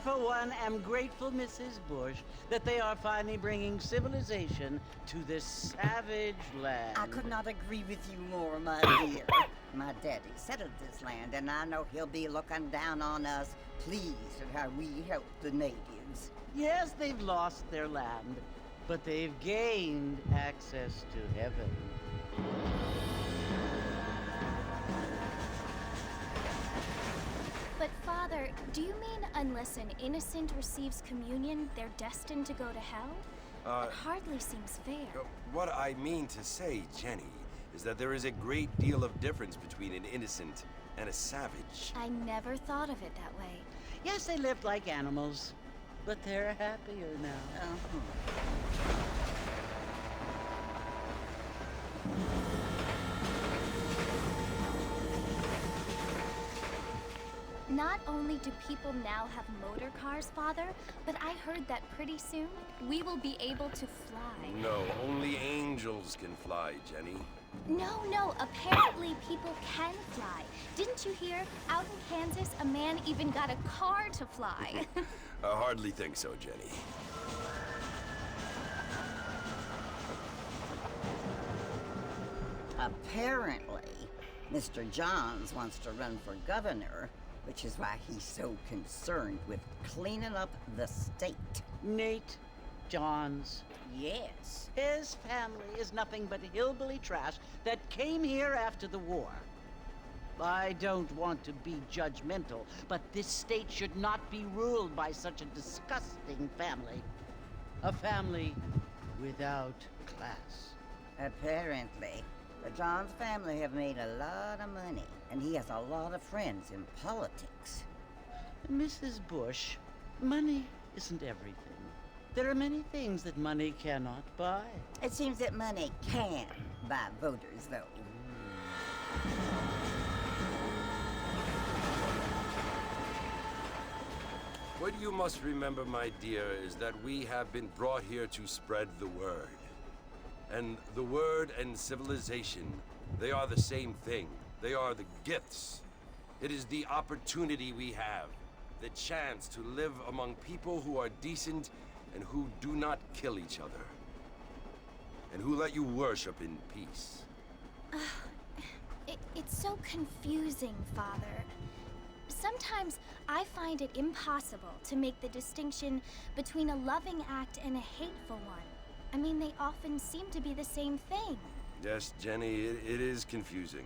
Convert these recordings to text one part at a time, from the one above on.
for one, am grateful, Mrs. Bush, that they are finally bringing civilization to this savage land. I could not agree with you more, my dear. My daddy settled this land, and I know he'll be looking down on us, pleased at how we help the natives. Yes, they've lost their land, but they've gained access to heaven. But Father, do you mean unless an innocent receives communion, they're destined to go to hell? That hardly seems fair. What I mean to say, Jenny, is that there is a great deal of difference between an innocent and a savage. I never thought of it that way. Yes, they lived like animals, but they're happier now. Not only do people now have motor cars, Father, but I heard that pretty soon we will be able to fly. No, only angels can fly, Jenny. No, apparently people can fly. Didn't you hear? Out in Kansas, a man even got a car to fly. I hardly think so, Jenny. Apparently, Mr. Johns wants to run for governor, which is why he's so concerned with cleaning up the state. Nate Johns. Yes. His family is nothing but hillbilly trash that came here after the war. I don't want to be judgmental, but this state should not be ruled by such a disgusting family. A family without class. Apparently, the Johns family have made a lot of money, and he has a lot of friends in politics. Mrs. Bush, money isn't everything. There are many things that money cannot buy. It seems that money can buy voters, though. What you must remember, my dear, is that we have been brought here to spread the word. And the word and civilization, they are the same thing. They are the gifts. It is the opportunity we have, the chance to live among people who are decent and who do not kill each other, and who let you worship in peace. It's so confusing, Father. Sometimes I find it impossible to make the distinction between a loving act and a hateful one. I mean, they often seem to be the same thing. Yes, Jenny, it is confusing.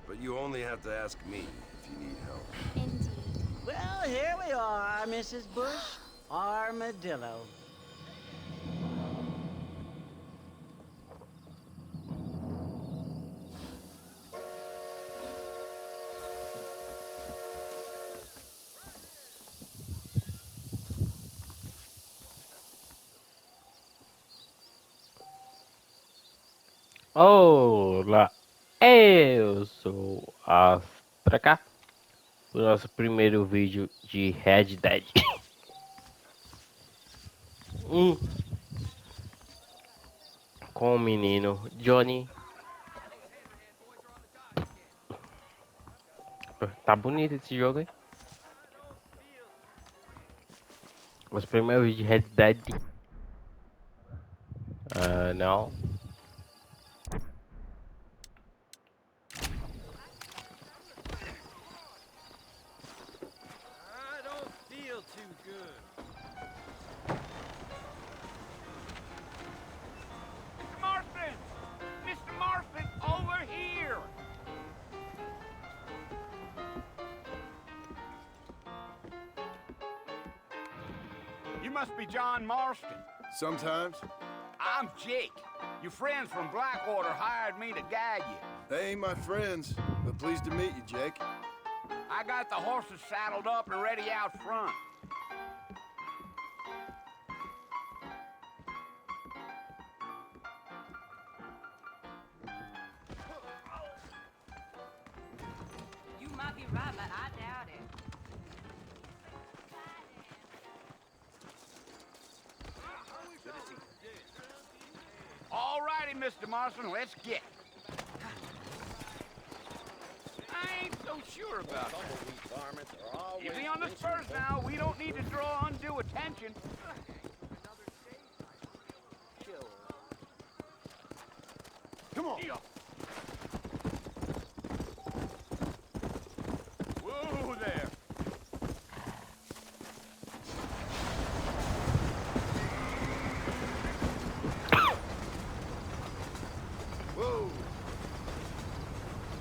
But you only have to ask me if you need help. Indeed. Well, here we are, Mrs. Bush. Armadillo. Olá, eu sou Astracar, o nosso primeiro vídeo de Red Dead. Com o menino Johnny. Tá bonito esse jogo, hein? Os primeiros vídeos de Red Dead. Não. You must be John Marston. Sometimes. I'm Jake. Your friends from Blackwater hired me to guide you. They ain't my friends, but pleased to meet you, Jake. I got the horses saddled up and ready out front. You might be right, but I doubt it. All righty, Mr. Marston, let's get. I ain't so sure about that. Tumbleweed varmints are always Easy on the itching spurs for- now. We don't need to draw undue attention. Come on. Yeah. Whoa there. Whoa.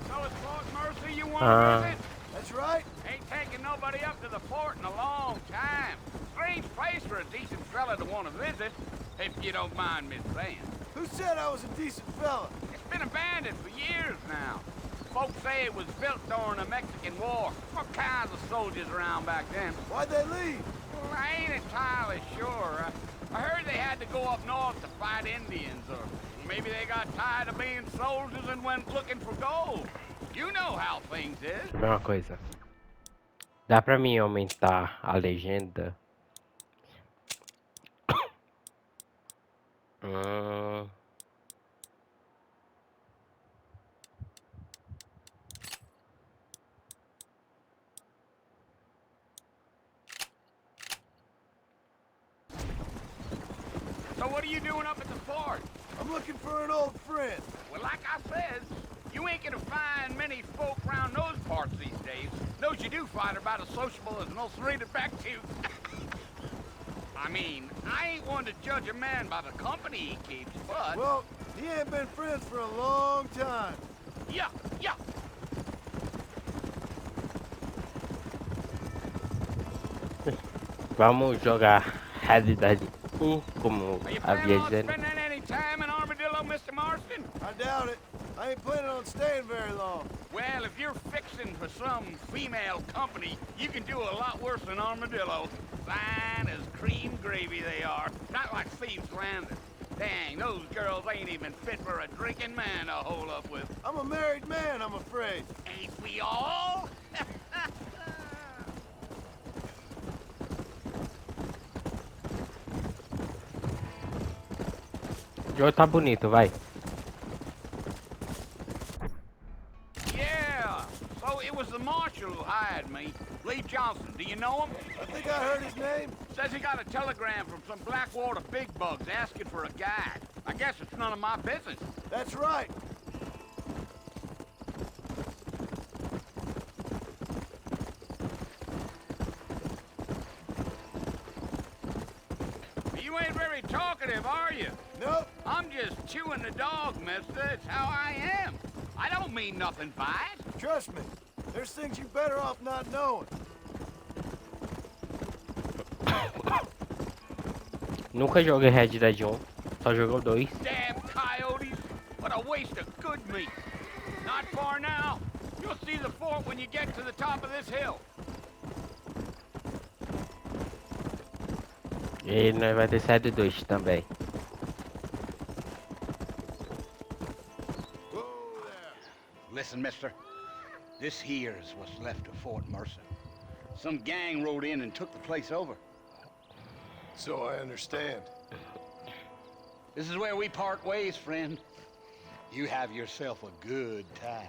So it's Fort Mercy you want to visit? That's right. Ain't taking nobody up to the fort in a long time. Strange place for a decent fella to want to visit, if you don't mind me saying. Who said I was a decent fella? It's been abandoned for years now. Folks say it was built during the Mexican War. All kinds of soldiers around back then. Why'd they leave? Well, I ain't entirely sure. I heard they had to go up north to fight Indians, or maybe they got tired of being soldiers and went looking for gold. You know how things is. Deixa eu ver uma coisa. Dá pra mim aumentar a legenda? Hum, So what are you doing up at the fort? I'm looking for an old friend. Well, like I said, you ain't gonna find many folk around those parts these days. Those you do find are about as sociable as an ulcerated back tooth. I mean, I ain't one to judge a man by the company he keeps, but... Well, he ain't been friends for a long time. Yeah, yeah. vamos jogar realidade 1 como Are you havia planning on dizendo. spending any time in Armadillo, Mr. Marston? I doubt it. I ain't planning on staying very long. Well, if you're fixing for some female company, you can do a lot worse than Armadillo. Fine as cream gravy they are. Not like Thieves Landing. Dang, those girls ain't even fit for a drinking man to hole up with. I'm a married man, I'm afraid. Ain't we all? O jogo tá bonito, vai. Yeah, so it was the marshal who hired me. Lee Johnson, do you know him? I think I heard his name. Says he got a telegram from some Blackwater big bugs asking for a guide. I guess it's none of my business. That's right. You ain't very talkative, are you? Nope. I'm just chewing the dog, mister. It's how I am. I don't mean nothing by it. Trust me. There's things you better off not knowing. Nunca joguei Red Dead 1, só joguei o 2. Damn coyotes. What a waste of good meat. Not far now. You'll see the fort when you get to the top of this hill. E nós vai ter saído 2 também. Listen, mister. This here's what's left of Fort Mercer. Some gang rode in and took the place over. So I understand. This is where we part ways, friend. You have yourself a good time.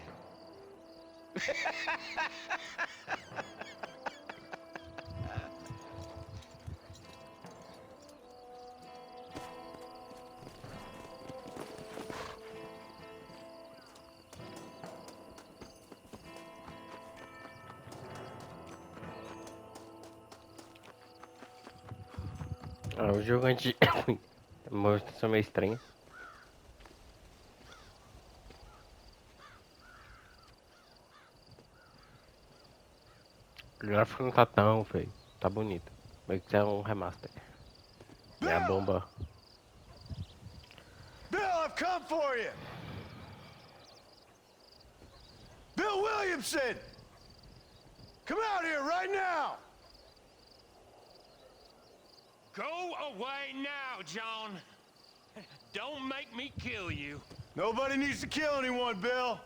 Ah, o jogo antes. Mostras são meio estranhas. O gráfico não tá tão feio, tá bonito. Meio que é um remaster. E a bomba. Bill, I've come for you. Bill Williamson! Come out here right now! Go away now, John. Don't make me kill you. Nobody needs to kill anyone, Bill.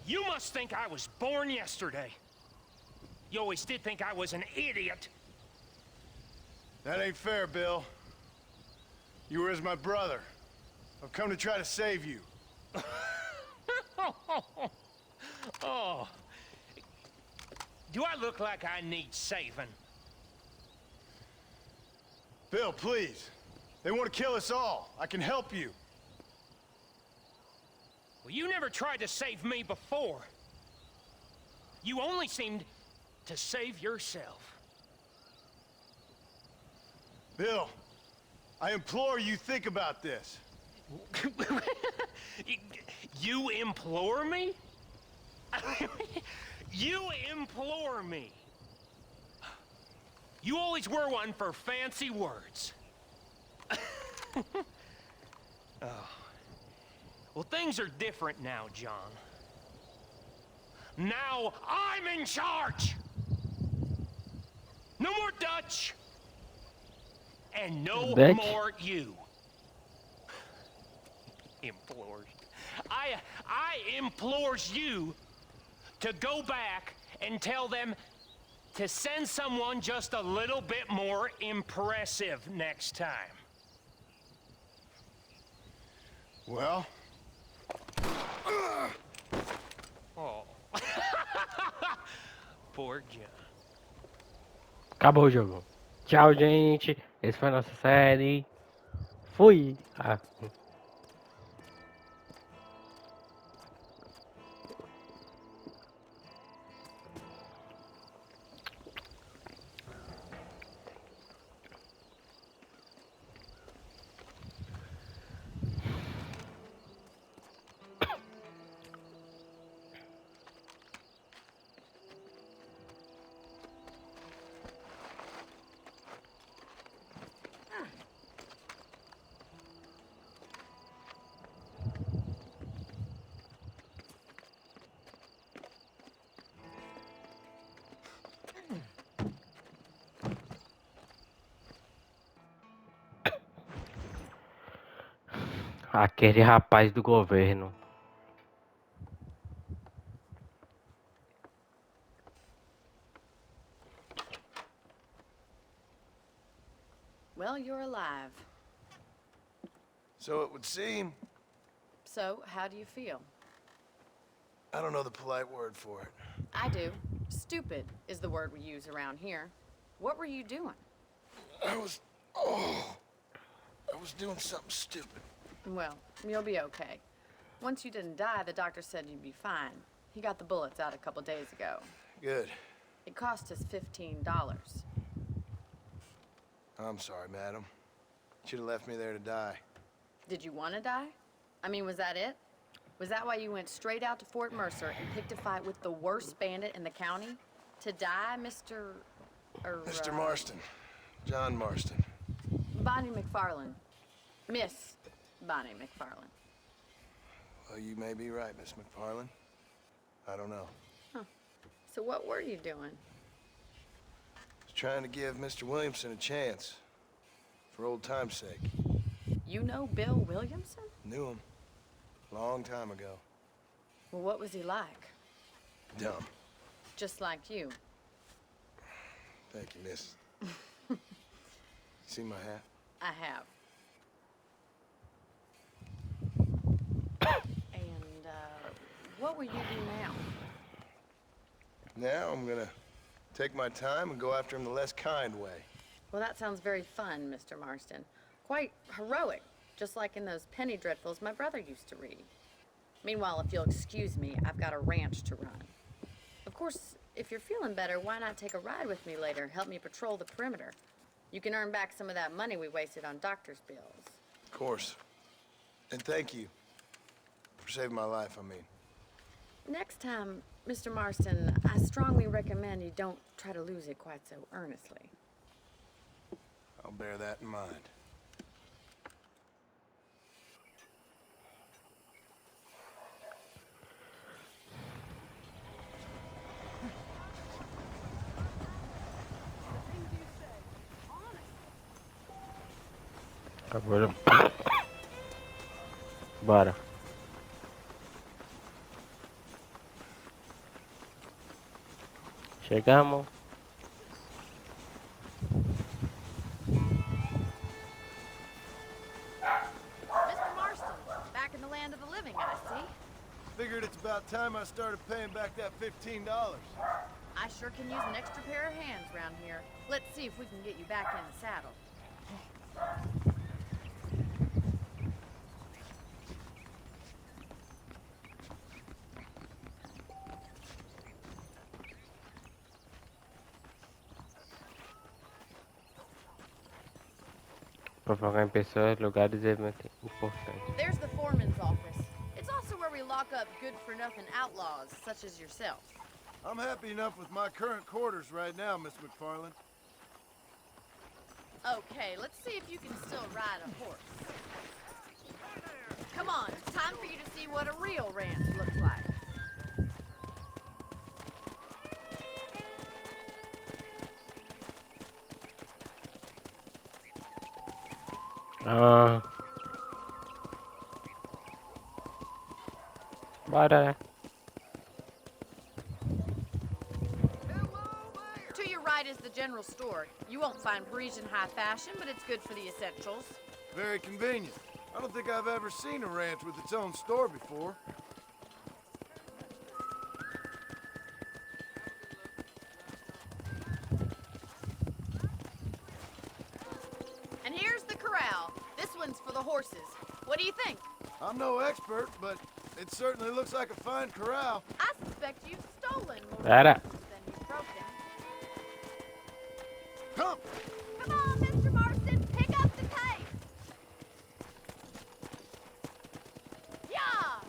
You must think I was born yesterday. You always did think I was an idiot. That ain't fair, Bill. You were as my brother. I've come to try to save you. Oh. Do I look like I need saving? Bill, please. They want to kill us all. I can help you. Well, you never tried to save me before. You only seemed to save yourself. Bill, I implore you think about this. You implore me? You implore me. You always were one for fancy words. Oh. Well, things are different now, John. Now I'm in charge! No more Dutch! And no Dutch? more you. Implores. I implores you to go back and tell them to send someone just a little bit more impressive next time. Well? Oh. Poor John. Acabou o jogo. Tchau, gente. Esse foi a nossa série. Fui. Ah. Aquele rapaz do governo. Well, you're alive. So it would seem. So, how do you feel? I don't know the polite word for it. I do. Stupid is the word we use around here. What were you doing? I was doing something stupid. Well, you'll be okay. Once you didn't die, the doctor said you'd be fine. He got the bullets out a couple days ago. Good. It cost us $15. I'm sorry, madam. Should have left me there to die. Did you want to die? I mean, was that it? Was that why you went straight out to Fort Mercer and picked a fight with the worst bandit in the county? To die, Mr. Mr. Marston. John Marston. Bonnie McFarland. Miss Bonnie McFarland. Well, you may be right, Miss McFarland. I don't know. Huh. So what were you doing? Was trying to give Mr. Williamson a chance. For old time's sake. You know Bill Williamson? Knew him. Long time ago. Well, what was he like? Dumb. Just like you. Thank you, miss. See my hat? I have. And, what will you do now? Now I'm gonna take my time and go after him the less kind way. Well, that sounds very fun, Mr. Marston. Quite heroic, just like in those penny dreadfuls my brother used to read. Meanwhile, if you'll excuse me, I've got a ranch to run. Of course, if you're feeling better, why not take a ride with me later? Help me patrol the perimeter. You can earn back some of that money we wasted on doctor's bills. Of course. And thank you for saving my life, I mean. Next time, Mr. Marston, I strongly recommend you don't try to lose it quite so earnestly. I'll bear that in mind. Agora. Bora. Chegamos. Mr. Marston, back in the land of the living, I see. Think figured it's about time I started paying back that $15. I sure can use an extra pair of hands around here. Let's see if we can get you back in the saddle. Pra focar em pessoas, lugares e eventos importantes. There's the foreman's office. It's also where we lock up good-for-nothing outlaws, such as yourself. I'm happy enough with my current quarters right now, Miss McFarland. Okay, let's see if you can still ride a horse. Come on, it's time for you to see what a real ranch looks like. Bora. To your right is the general store. You won't find Parisian high fashion, but it's good for the essentials. Very convenient. I don't think I've ever seen a ranch with its own store before. And here's the corral. This one's for the horses. What do you think? I'm no expert, but it certainly looks like a fine corral. I suspect you've stolen more Bora. horses than you've broken. Come! Come on, Mr. Marston, pick up the pace. Yeah!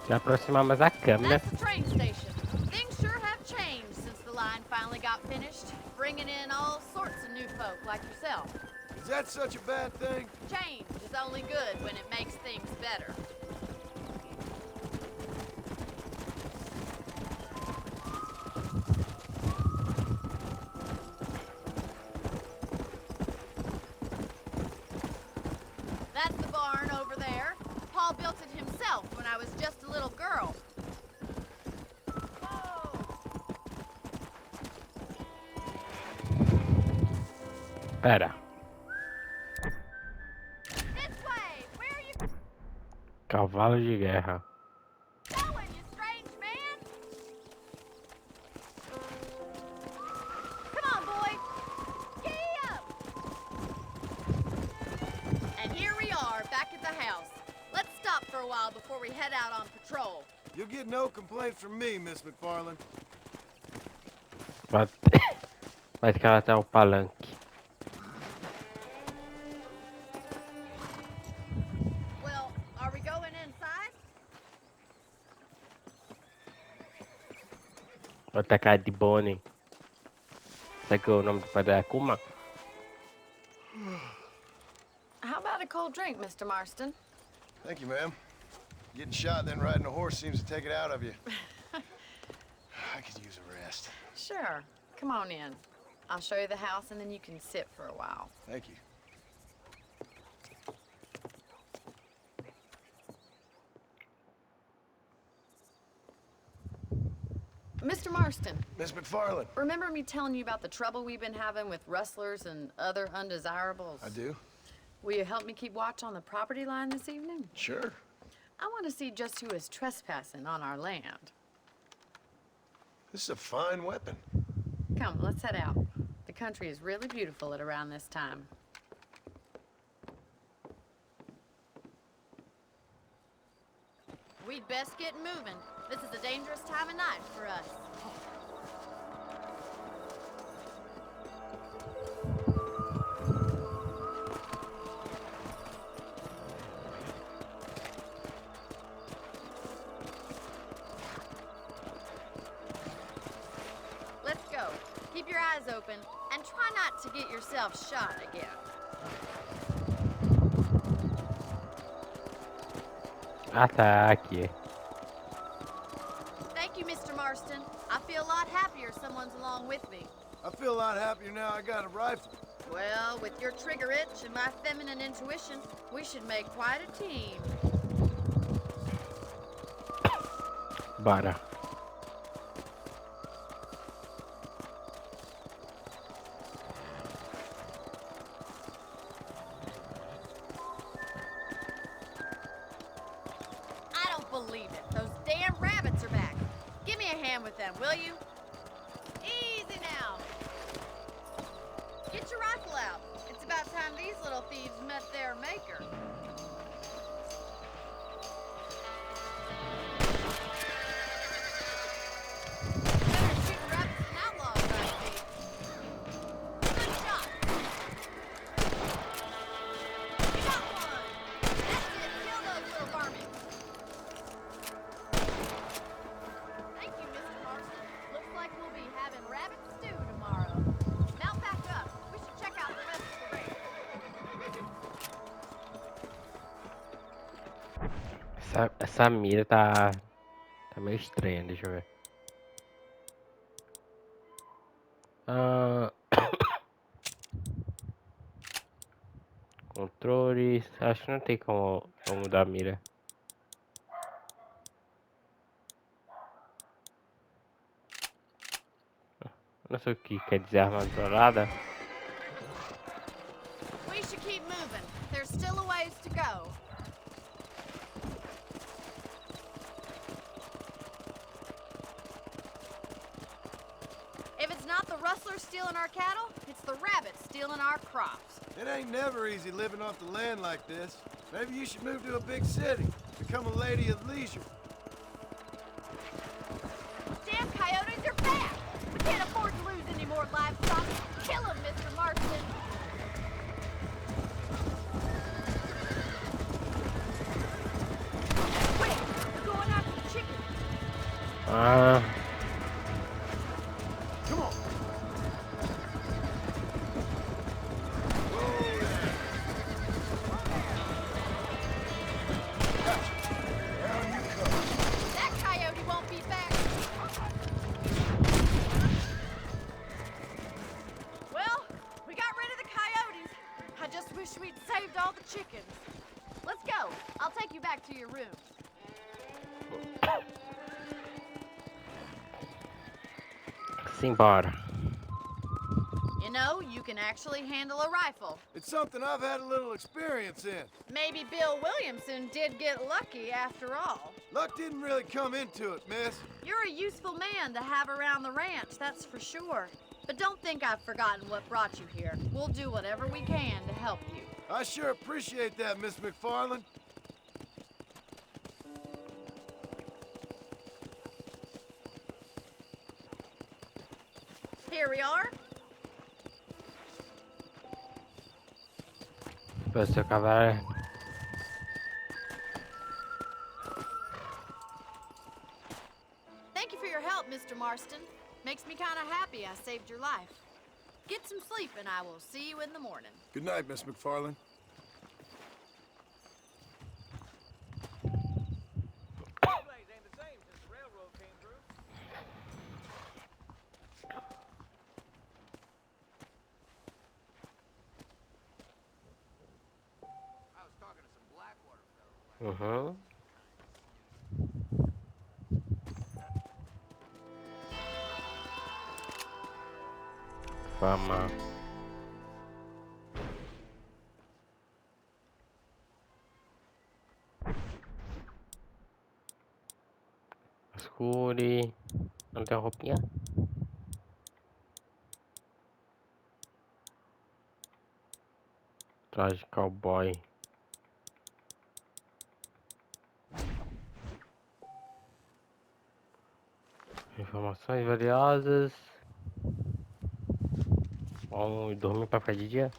Se aproximamos a câmera. That's the train station. Things sure have changed since the line finally got finished, bringing in all sorts of new folk like yourself. Is that such a bad thing? Change is only good when it makes things better. That's the barn over there. Paul built it himself when I was just a little girl. Pera. This way! Where are you Cavalo de guerra. going, you strange man? Come on, boy! Giddy up! And here we are, back at the house. Let's stop for a while before we head out on patrol. You'll get no complaints from me, Miss McFarland. Vai ficar até o palanque. Well, are we going inside? Vou tacar de Bonnie. Sabe que é o nome do pai da Akuma? How about a cold drink, Mr. Marston? Thank you, ma'am. Getting shot and then riding a horse seems to take it out of you. I could use a rest. Sure. Come on in. I'll show you the house and then you can sit for a while. Thank you. Mr. Marston, Miss McFarland. remember me telling you about the trouble we've been having with rustlers and other undesirables? I do. Will you help me keep watch on the property line this evening? Sure. I want to see just who is trespassing on our land. This is a fine weapon. Come, let's head out. The country is really beautiful at around this time. We'd best get moving. This is a dangerous time of night for us. Let's go. Keep your eyes open and try not to get yourself shot again. Ataque. Thank you, Mr. Marston. I feel a lot happier someone's along with me. I feel a lot happier now I got a rifle. Well, with your trigger itch and my feminine intuition, we should make quite a team. Bora. believe it. Those damn rabbits are back. Give me a hand with them, will you? Easy now. Get your rifle out. It's about time these little thieves met their maker. Better shoot rabbits than outlaws, I see. Good shot. You got one. That's it. Kill those little varmints. Thank you, Mr. Marston. Looks like we'll be having rabbit stew tomorrow. Mount back up. We should check out the rest of the race. Essa mira tá meio estranha, deixa eu ver. Ah, controles, acho que não tem como mudar a mira. Não sei o que quer dizer arma dourada. We should keep moving. There's still a ways to go. If it's not the rustlers stealing our cattle, it's the rabbits stealing our crops. It ain't never easy living off the land like this. Maybe you should move to a big city. Become a lady of leisure. Damn coyotes are back! We can't afford to lose any more livestock. Kill them, Mr. Marston. Quick! We're going after the chickens. Come on. That coyote won't be back. Well, we got rid of the coyotes. I just wish we'd saved all the chickens. Let's go. I'll take you back to your room. Simbora. You know, you can actually handle a rifle. It's something I've had a little experience in. Maybe Bill Williamson did get lucky after all. Luck didn't really come into it, miss. You're a useful man to have around the ranch, that's for sure. But don't think I've forgotten what brought you here. We'll do whatever we can to help you. I sure appreciate that, Miss McFarland. Here we are. Depois seu cavalo. Thank you for your help, Mr. Marston. Makes me kind of happy I saved your life. Get some sleep and I will see you in the morning. Good night, Miss McFarland. Fama. Escure. Não tem roupinha? Traje cowboy. Informações valiosas. Vamos dormir pra ficar de dia?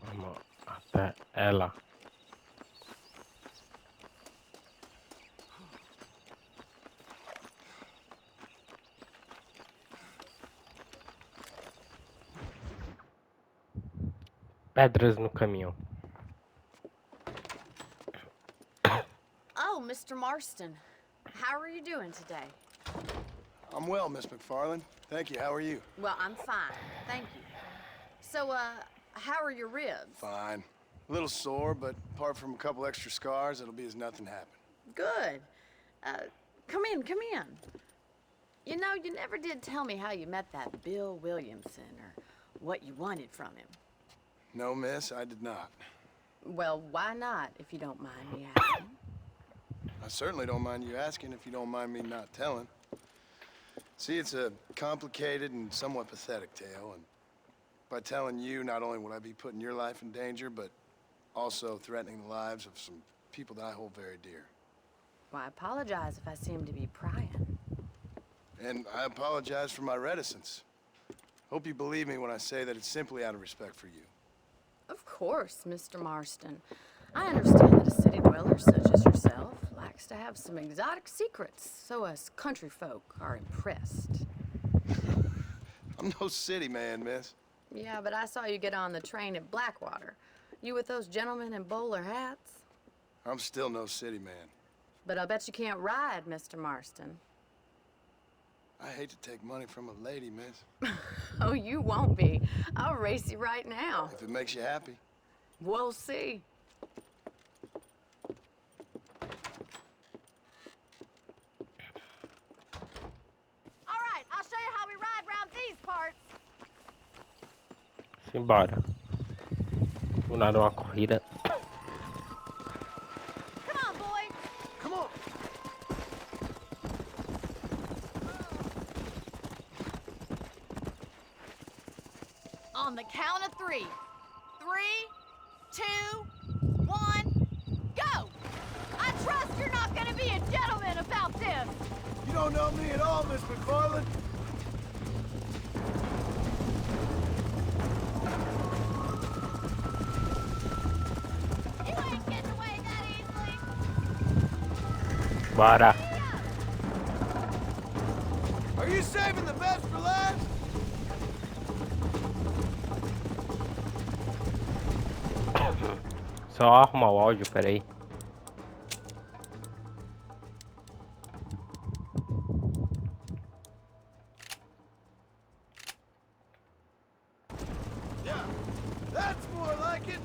Vamos até ela. Pedras no caminho. Oh, Mr. Marston. How are you doing today? I'm well, Miss McFarland. Thank you. How are you? Well, I'm fine. Thank you. So, how are your ribs? Fine. A little sore, but apart from a couple extra scars, it'll be as nothing happened. Good. Come in, come in. You know, you never did tell me how you met that Bill Williamson or what you wanted from him. No, miss, I did not. Well, why not, if you don't mind me asking? I certainly don't mind you asking if you don't mind me not telling. See, it's a complicated and somewhat pathetic tale, and by telling you, not only will I be putting your life in danger, but also threatening the lives of some people that I hold very dear. Well, I apologize if I seem to be prying. And I apologize for my reticence. Hope you believe me when I say that it's simply out of respect for you. Of course, Mr. Marston. I understand that a city dweller such as yourself likes to have some exotic secrets, so us country folk are impressed. I'm no city man, miss. Yeah, but I saw you get on the train at Blackwater. You with those gentlemen in bowler hats? I'm still no city man. But I'll bet you can't ride, Mr. Marston. I hate to take money from a lady, miss. Oh, you won't be. I'll race you right now. If it makes you happy. We'll see. All right, I'll show you how we ride round these parts. Simbora. Vou dar uma corrida. Come on, boy. Come on. On the count of 3. 3, 2, 1, go! I trust you're not gonna be a gentleman about this. You don't know me at all, Miss McFarland. You ain't getting away that easily. Bora. Are you saving the best for last? Só arrumar o áudio, peraí. Yeah, that's more like it.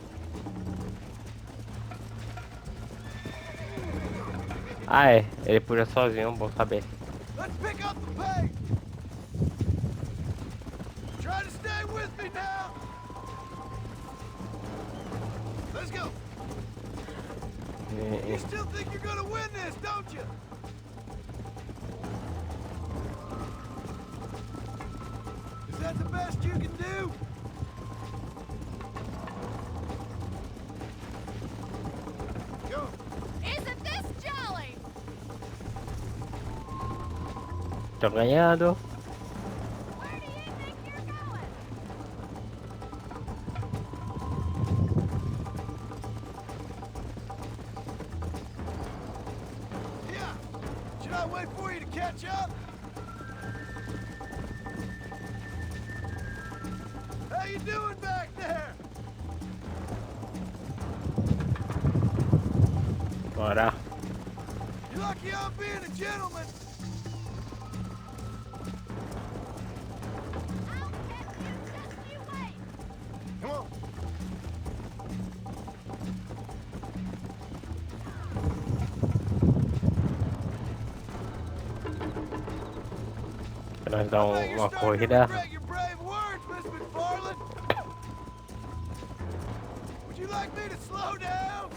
Ah, é. Ele puxa sozinho, bom saber. Let's pick up the pace. Try to stay with me now. Let's go. You still think you're gonna win this, don't you? Is that the best you can do? Go. Isn't this jolly? Tô ganhando. Where do you think you're going? Yeah. Should I wait for you to catch up? How you doing back there? Bora. You're lucky I'm being a gentleman. I'll catch you, just you wait. Come on. Nós dar I bet you're uma starting to corrida. regret your brave words, Miss McFarland. Would you like me to slow down?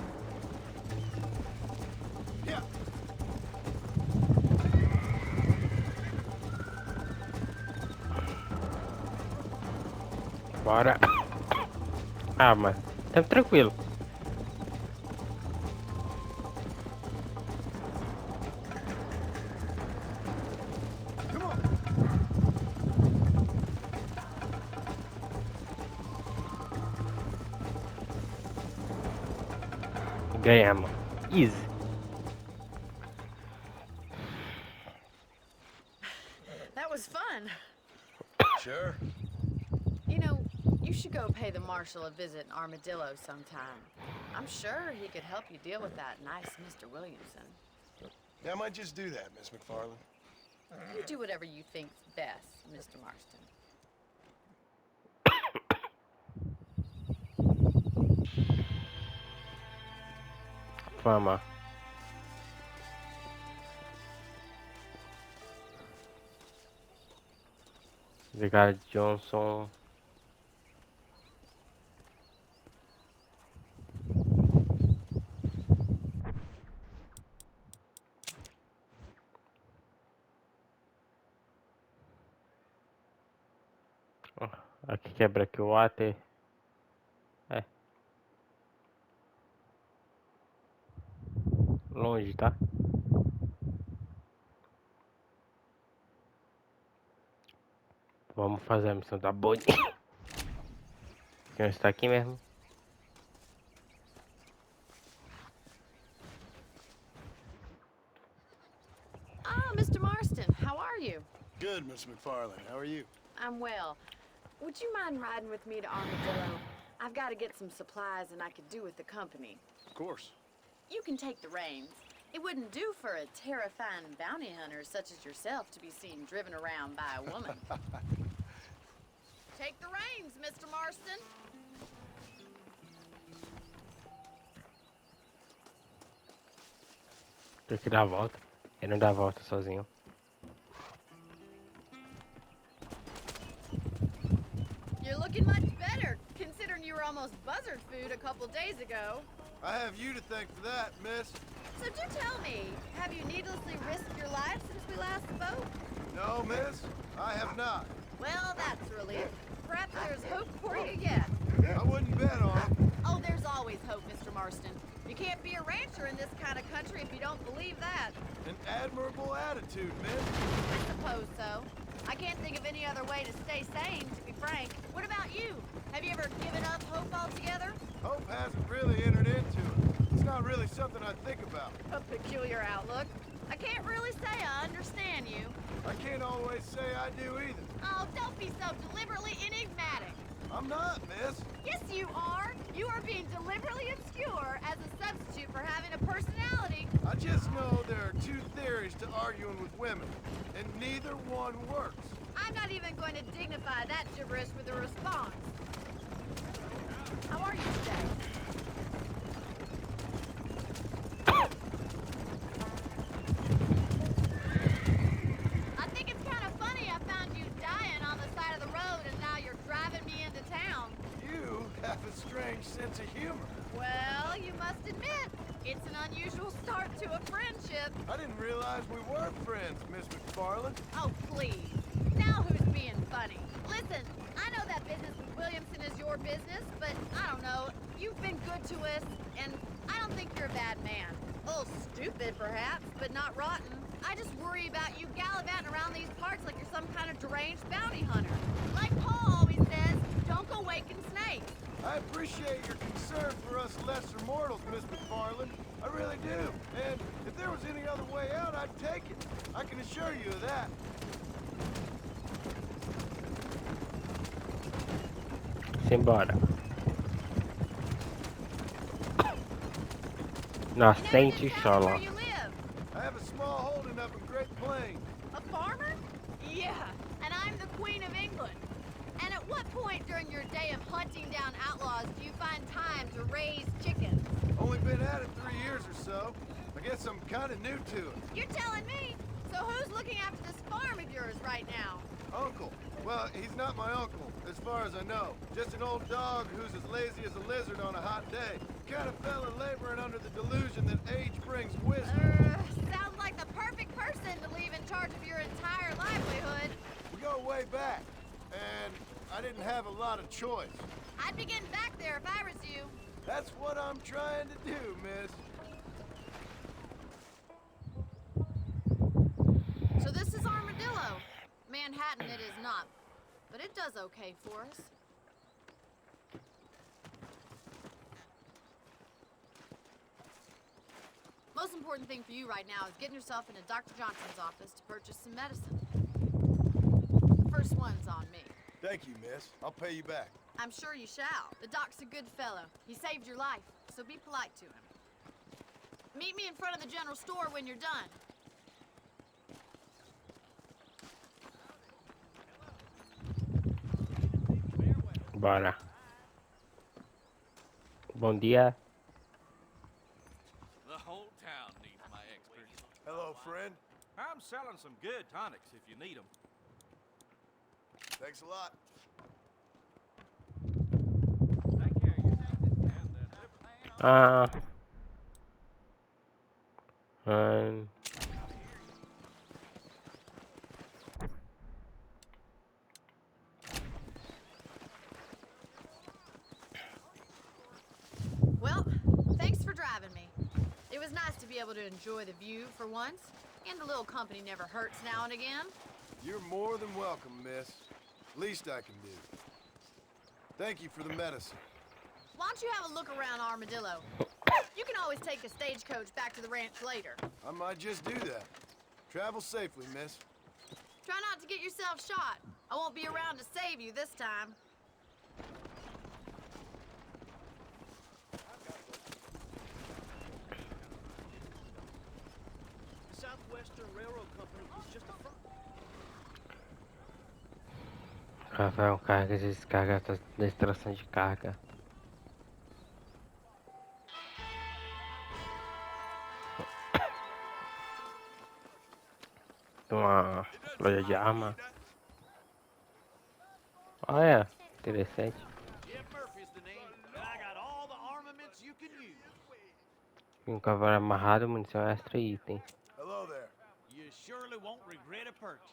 Yeah. Bora. Ah, mas tempo tranquilo. Come on. Ganhamos. Easy. That was fun. Sure. You know, you should go pay the marshal a visit in Armadillo sometime. I'm sure he could help you deal with that nice Mr. Williamson. Yeah, I might just do that, Miss McFarland. You do whatever you think's best, Mr. Marston. fama. Ricardo Johnson. Aqui quebra aqui o water. É. Longe, tá? Vamos fazer a missão da Bonnie. Quem está aqui mesmo? Ah, Mr. Marston, how are you? Good, Miss McFarlane. How are you? I'm well. Would you mind riding with me to Armadillo? I've got to get some supplies and I could do with the company. Of course. You can take the reins. It wouldn't do for a terrifying bounty hunter such as yourself to be seen driven around by a woman. Take the reins, Mr. Marston. Tem que dar a volta. Ele não dá a volta sozinho. You're looking much better, considering you were almost buzzard food a couple days ago. I have you to thank for that, miss. So do tell me, have you needlessly risked your life since we last spoke? No, miss, I have not. Well, that's a relief. Perhaps there's hope for you yet. I wouldn't bet on it. Oh, there's always hope, Mr. Marston. You can't be a rancher in this kind of country if you don't believe that. An admirable attitude, miss. I suppose so. I can't think of any other way to stay sane, to be frank. What about you? Have you ever given up hope altogether? Hope hasn't really entered into it. It's not really something I think about. A peculiar outlook. I can't really say I understand you. I can't always say I do either. Oh, don't be so deliberately enigmatic. I'm not, miss. Yes, you are. You are being deliberately obscure as a substitute for having a personality. I just know there are two theories to arguing with women, and neither one works. I'm not even going to dignify that gibberish with a response. How are you today? I think it's kind of funny I found you dying on the side of the road and now you're driving me into town. You have a strange sense of humor. Well, you must admit, it's an unusual start to a friendship. I didn't realize we were friends, Miss McFarlane. Oh, please. Now who's being funny? Listen, I know that business with Williamson is your business, but I don't know. You've been good to us, and I don't think you're a bad man. A little stupid, perhaps, but not rotten. I just worry about you gallivanting around these parts like you're some kind of deranged bounty hunter. Like Paul always says, don't go waking snakes. I appreciate your concern for us lesser mortals, Miss McFarlane. I really do. And if there was any other way out, I'd take it. I can assure you of that. Simbora. Nascente Solo. Where you live? I have a small holding up in Great Plains. A farmer? Yeah, and I'm the Queen of England. And at what point during your day of hunting down outlaws do you find time to raise chickens? Only been at it 3 years or so. I guess I'm kind of new to it. You're telling me? So who's looking after this farm of yours right now? Uncle. Well, he's not my uncle, as far as I know. Just an old dog who's as lazy as a lizard on a hot day. Kind of fella laboring under the delusion that age brings wisdom. Sounds like the perfect person to leave in charge of your entire livelihood. We go way back, and I didn't have a lot of choice. I'd be getting back there if I was you. That's what I'm trying to do, miss. So this is Armadillo. Manhattan it is not, but it does okay for us. Most important thing for you right now is getting yourself into Dr. Johnson's office to purchase some medicine. The first one's on me. Thank you, miss. I'll pay you back. I'm sure you shall. The doc's a good fellow. He saved your life, so be polite to him. Meet me in front of the general store when you're done. Bora. Bom dia. The friend? I'm selling some good tonics if you need them. Thanks a lot. Take care. You take this down there. And Well, thanks for driving me. It was nice to be able to enjoy the view for once, and a little company never hurts now and again. You're more than welcome, miss. Least I can do. Thank you for the medicine. Why don't you have a look around Armadillo? You can always take a stagecoach back to the ranch later. I might just do that. Travel safely, miss. Try not to get yourself shot. I won't be around to save you this time. The Southwestern Railroad Company was just a front. Rafael, carga e descarga da extração de carga. Uma loja de arma. Olha, interessante. Jim Murphy's the name, and I got all the armaments you can use. Um cavalo amarrado, munição extra e item. Hello there. You surely won't regret a purchase.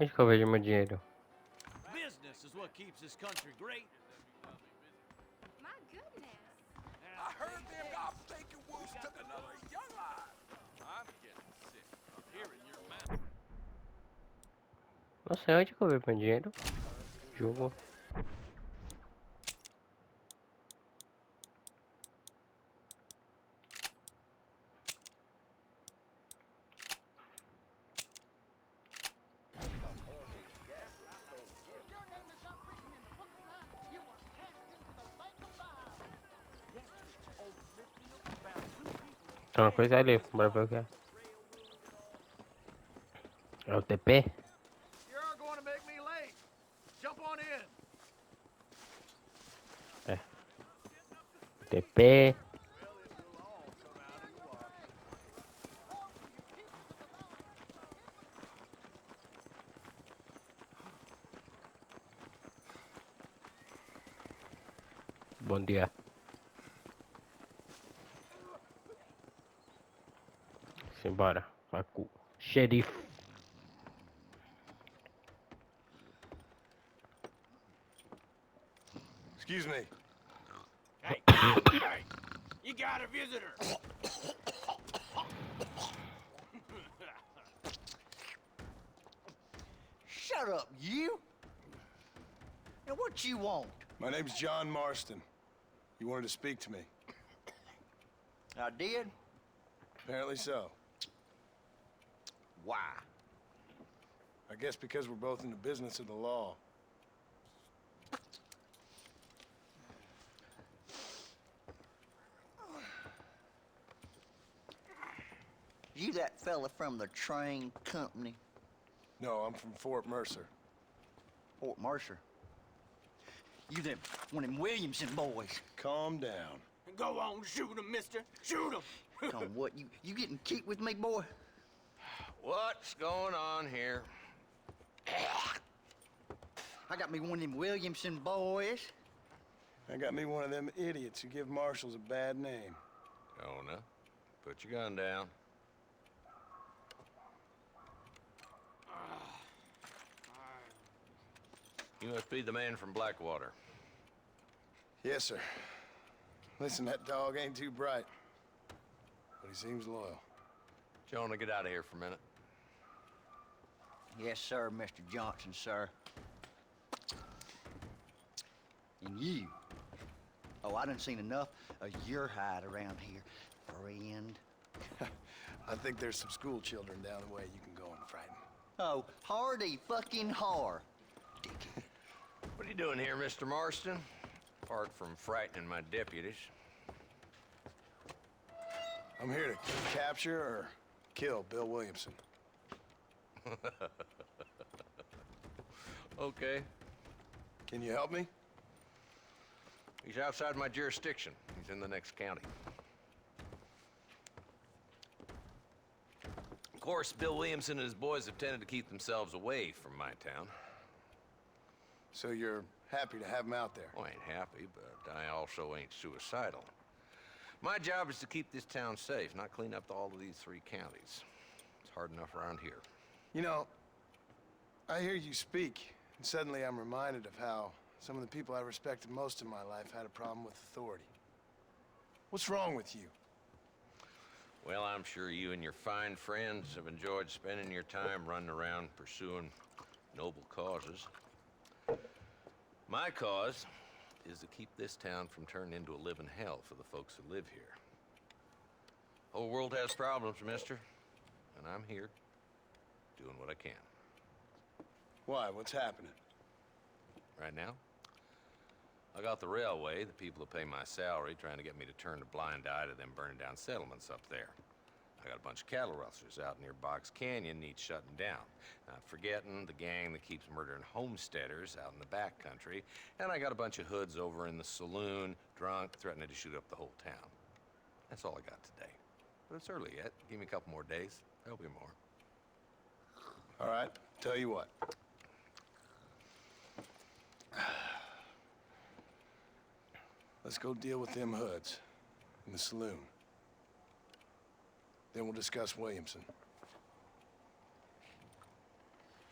Onde que eu vejo meu dinheiro? Business is what keeps this country great. My goodness. I heard them gobstaking wolves took another young eye. I'm getting sick of hearing your mouth. Não sei onde que eu vejo meu dinheiro. Jogo. Tem uma coisa ali, bora ver o que é. É o TP? You're going to make me late. Jump on in. É. TP. Bom dia. Simbora. Macu. Xerife. Excuse me. Hey, hey, you got a visitor. Shut up, you! Now, what you want? My name's John Marston. You wanted to speak to me. I did? Apparently so. Why? I guess because we're both in the business of the law. You that fella from the train company? No, I'm from Fort Mercer. Fort Mercer? You them, one of them Williamson boys. Calm down. Go on, shoot him, mister. Shoot him. Come, what, you getting kicked with me, boy? What's going on here? I got me one of them Williamson boys. I got me one of them idiots who give marshals a bad name. Jonah, put your gun down. You must be the man from Blackwater. Yes, sir. Listen, that dog ain't too bright, but he seems loyal. Jonah, get out of here for a minute. Yes, sir, Mr. Johnson, sir. And you. Oh, I done seen enough of your hide around here, friend. I think there's some school children down the way you can go and frighten. Oh, hardy fucking har. What are you doing here, Mr. Marston? Apart from frightening my deputies. I'm here to capture or kill Bill Williamson. Okay. Can you help me? He's outside my jurisdiction. He's in the next county. Of course, Bill Williamson and his boys have tended to keep themselves away from my town. So you're happy to have him out there? Well, I ain't happy, but I also ain't suicidal. My job is to keep this town safe, not clean up all of these 3 counties. It's hard enough around here. You know, I hear you speak, and suddenly I'm reminded of how some of the people I respected most in my life had a problem with authority. What's wrong with you? Well, I'm sure you and your fine friends have enjoyed spending your time running around pursuing noble causes. My cause is to keep this town from turning into a living hell for the folks who live here. Whole world has problems, mister, and I'm here doing what I can. Why? What's happening? Right now, I got the railway, the people who pay my salary, trying to get me to turn a blind eye to them burning down settlements up there. I got a bunch of cattle rustlers out near Box Canyon needs shutting down. Not forgetting the gang that keeps murdering homesteaders out in the back country. And I got a bunch of hoods over in the saloon, drunk, threatening to shoot up the whole town. That's all I got today. But it's early yet. Give me a couple more days. There'll be more. All right, tell you what. Let's go deal with them hoods in the saloon. Then we'll discuss Williamson.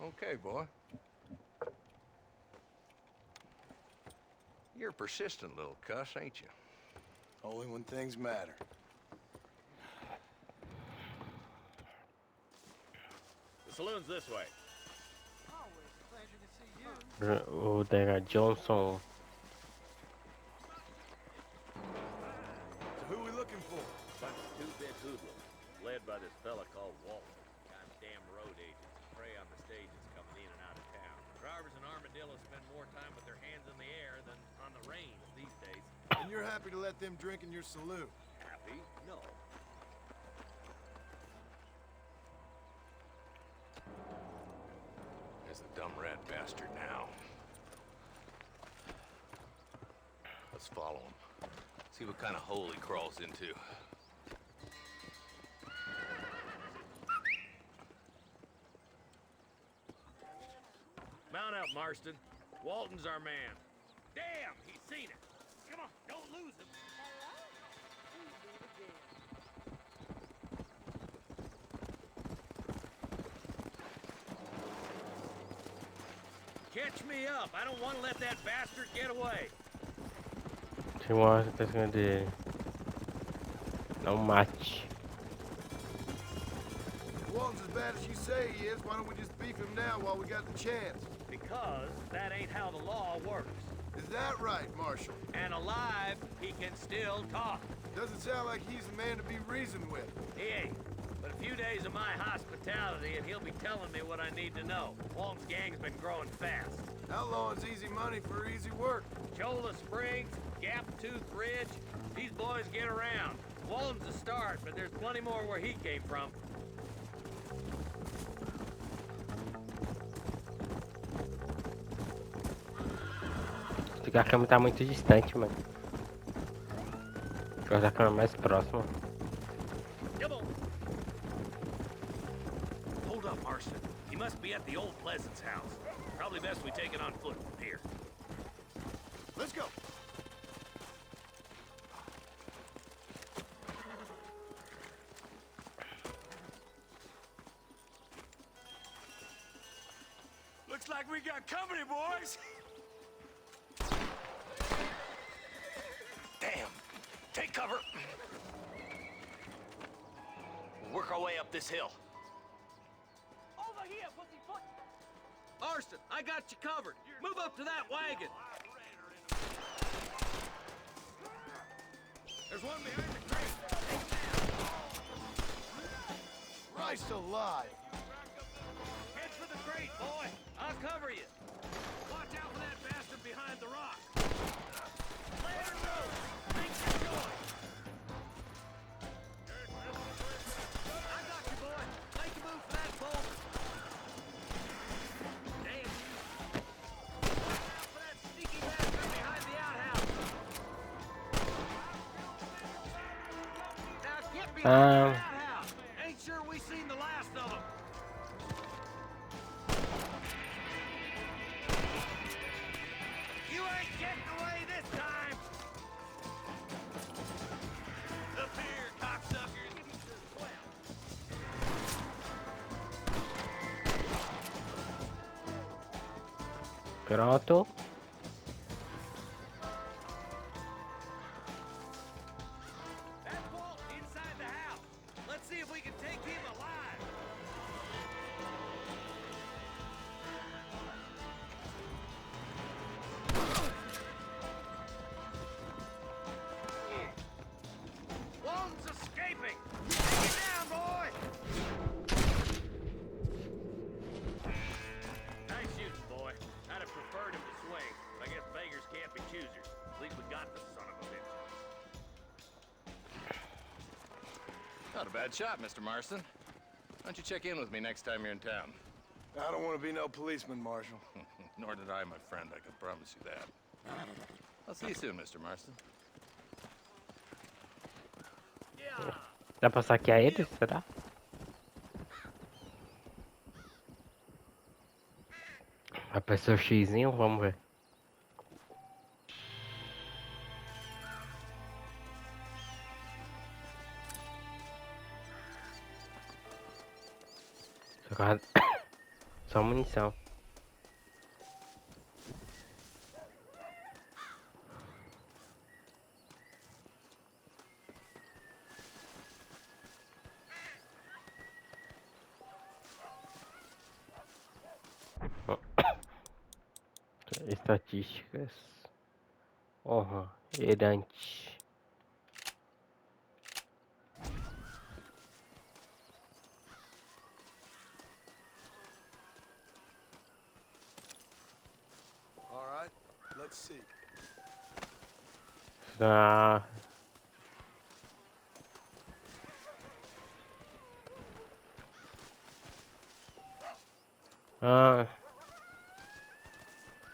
Okay, boy. You're a persistent little cuss, ain't you? Only when things matter. The saloon's this way. O Dega Johnson. So who we looking for? Bunch of two-bit hoodlums, led by this fella called Walton. Goddamn road agents prey on the stages coming in and out of town. Drivers and armadillos spend more time with their hands in the air than on the reins these days. And you're happy to let them drink in your saloon? Happy? No. There's the dumb rat bastard now. Let's follow him. See what kind of hole he crawls into. Mount up, Marston. Walton's our man. Damn, he's seen it. Come on, don't lose him. Catch me up. I don't want to let that bastard get away. Tem uma hora que tá escondendo dele. Não mate. If Walton's as bad as you say he is, why don't we just beef him now while we got the chance? Because that ain't how the law works. Is that right, Marshal? And alive, he can still talk. Doesn't sound like he's a man to be reasoned with. He ain't. But a few days of my hospitality and he'll be telling me what I need to know. Walton's gang's been growing fast. Outlawing's easy money for easy work. Cholla Springs, Gap Tooth Ridge, these boys get around. Walton's a start, but there's plenty more where he came from. A câmera tá muito distante, mano. Vou usar a câmera mais próxima. Hold up, Marston. He must be at the old Pleasance house. Probably best we take it on foot from here. Let's go. Looks like we got company, boys. Damn! Take cover! We'll work our way up this hill. Over here, pussyfoot! Marston, I got you covered. Move up to that wagon. There's one behind the crate. Christ alive! Head for the crate, boy. I'll cover you. Watch out for that bastard behind the rock. Let her go. Make your joy. I got you, boy. Make a move for that boulder. Damn. Watch out for that sneaky bastard behind the outhouse. Now get behind the outhouse. Ain't sure we seen the last of Pronto. That's Walt inside the house. Let's see if we can take him alive. One's escaping. Take it down, boy. Nice shooting, boy. I'd have preferred him to swing. I guess beggars can't be choosers. At least we got the son of a bitch. Not a bad shot, Mr. Marston. Why don't you check in with me next time you're in town? I don't want to be no policeman, Marshal. Nor did I, my friend. I can promise you that. I'll see you soon, Mr. Marston. Dá pra saquear ele? Será? Apareceu o xizinho, vamos ver. Só munição. Estatísticas. Honra. Herante. All right, let's see. Ah. Ah.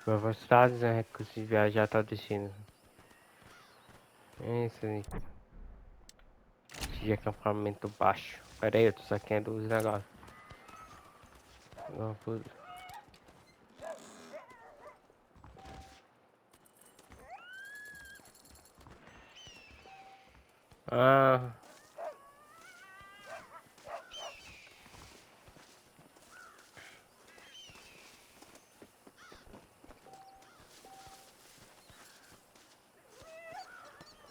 Velocidades e recursos de viajar até o destino. É isso aí. De acampamento baixo. Pera aí, eu tô saqueando os negócios. Não, tudo. Ah.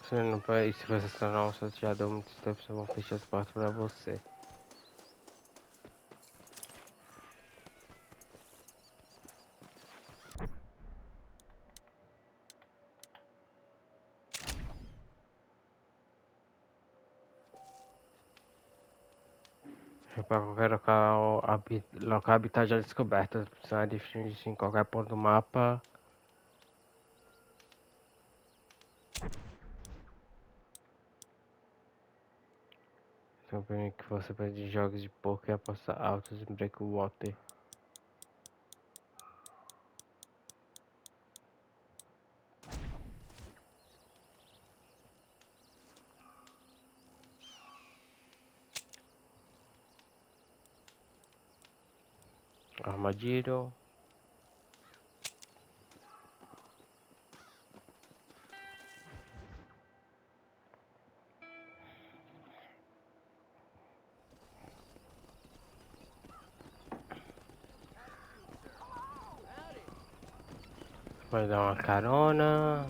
Você não vai, se você se tornar um sorteador muito tempo, eu vou fechar as portas pra você. Para qualquer local habitat já descoberto, precisa definir em qualquer ponto do mapa. Campanha que você pede de jogos de poker e apostar altos em Breakwater. Armadilho. Vai dar uma carona.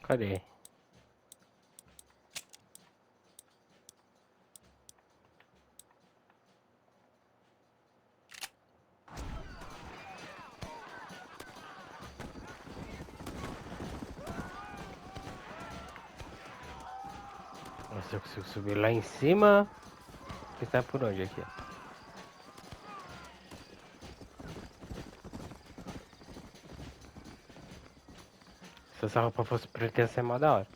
Cadê? Se eu consigo subir lá em cima. Que está por onde aqui? Se essa roupa fosse preta ia ser mó da hora.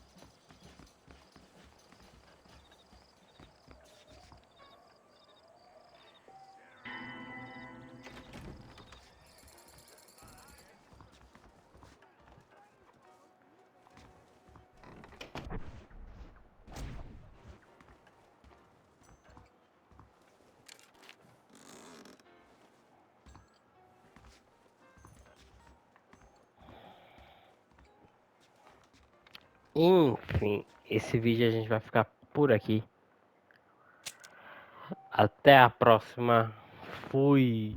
Enfim, esse vídeo a gente vai ficar por aqui. Até a próxima. Fui.